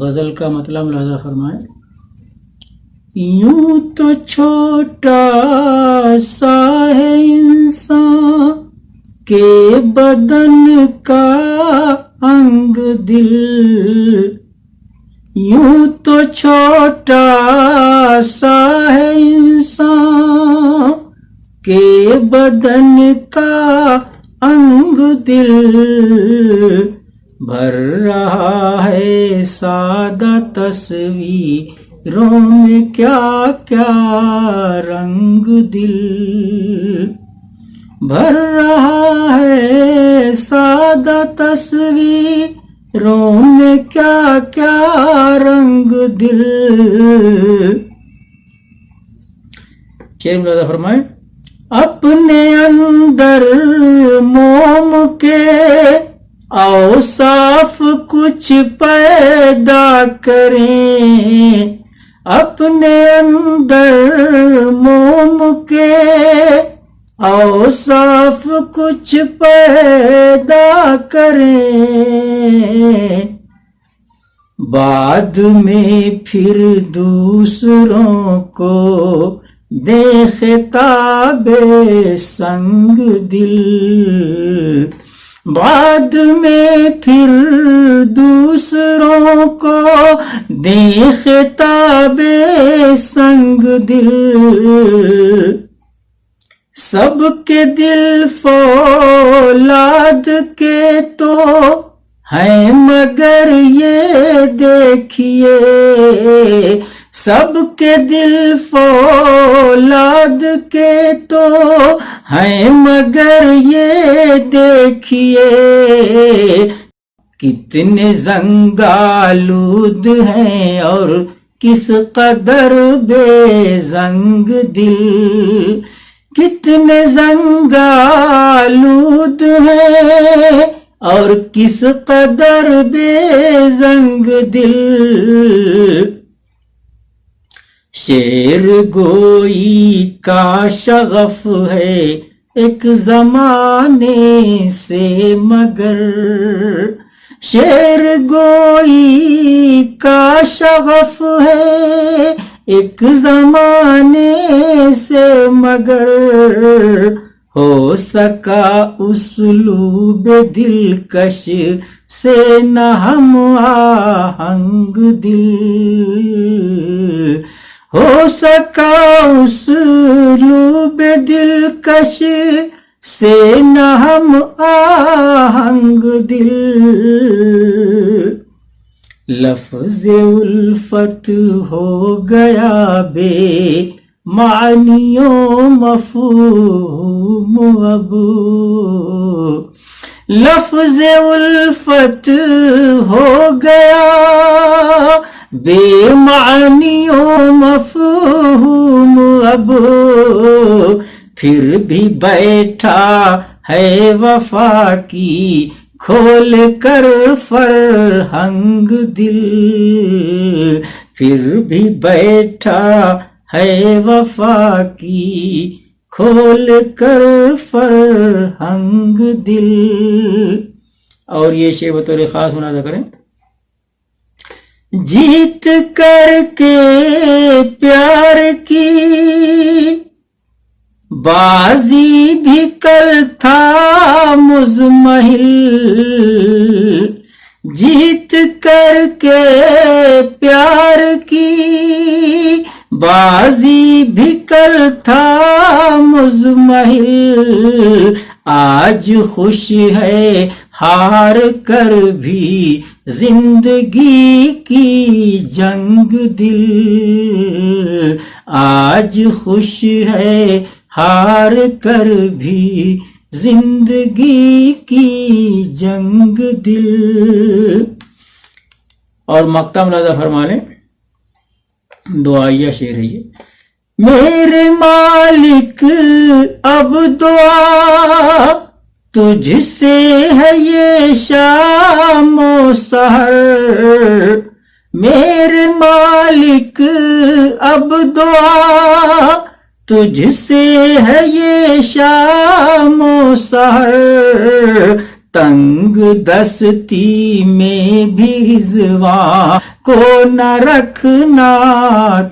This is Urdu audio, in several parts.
غزل کا مطلب ملاحظہ فرمائیں. یوں تو چھوٹا سا ہے انسان کے بدن کا انگ دل، یوں تو چھوٹا سا ہے انسان کے بدن کا انگ دل، بھر رہا ہے سادہ تصویروں میں کیا کیا رنگ دل، بھر رہا ہے سادہ تصویروں میں کیا کیا رنگ دل. شعر ملاحظہ فرمائیں. اپنے اندر موم کے اوصاف کچھ پیدا کریں، اپنے اندر موم کے اوصاف کچھ پیدا کریں، بعد میں پھر دوسروں کو دے خطاب سنگ دل، بعد میں پھر دوسروں کو دے خطاب سنگ دل، سب کے دل فولاد کے تو ہیں مگر یہ دیکھیے، سب کے دل فولاد کے تو ہیں مگر یہ دیکھیے، کتنے زنگالود ہیں اور کس قدر بے زنگ دل، کتنے زنگالود ہیں اور کس قدر بے زنگ دل. شعر گوئی کا شغف ہے ایک زمانے سے مگر، شعر گوئی کا شغف ہے ایک زمانے سے مگر، ہو سکا اسلوب دلکش سے نہ ہم آہنگ دل، ہو سکا اسلوب دلکش سے نہ ہم آہنگ دل. لفظ الفت ہو گیا بے معنیوں مفہوم اب، لفظ الفت ہو گیا بے معنیوں مفہوم اب، پھر بھی بیٹھا ہے وفا کی کھول کر فرہنگ دل، پھر بھی بیٹھا ہے وفا کی کھول کر فرہنگ دل. اور یہ شعر بطور خاص ملاحظہ کریں. جیت کر کے پیار کی بازی بھی کل تھا مزمحل، جیت کر کے پیار کی بازی بھی کل تھا مزمحل، آج خوش ہے ہار کر بھی زندگی کی جنگ دل، آج خوش ہے ہار کر بھی زندگی کی جنگ دل. اور مقطع ملاحظہ فرما لیں، دعائیہ شعر ہے یہ. میرے مالک اب دعا تجھ سے ہے یہ شام و سحر، میرے مالک اب دعا تجھ سے ہے یہ شام و سحر، تنگ دستی میں بھی رضوان کو نہ رکھنا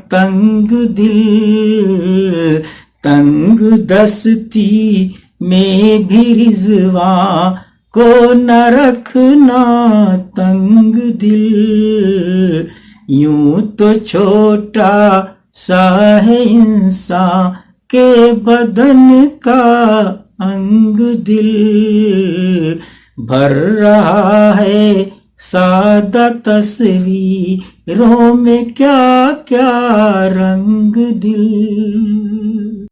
تنگ دل، تنگ دستی میں بھی رضوان کو نہ رکھنا تنگ دل، یوں تو چھوٹا سا ہے انسان کے بدن کا انگ دل، بھر رہا ہے سادہ تصویروں میں کیا کیا رنگ دل۔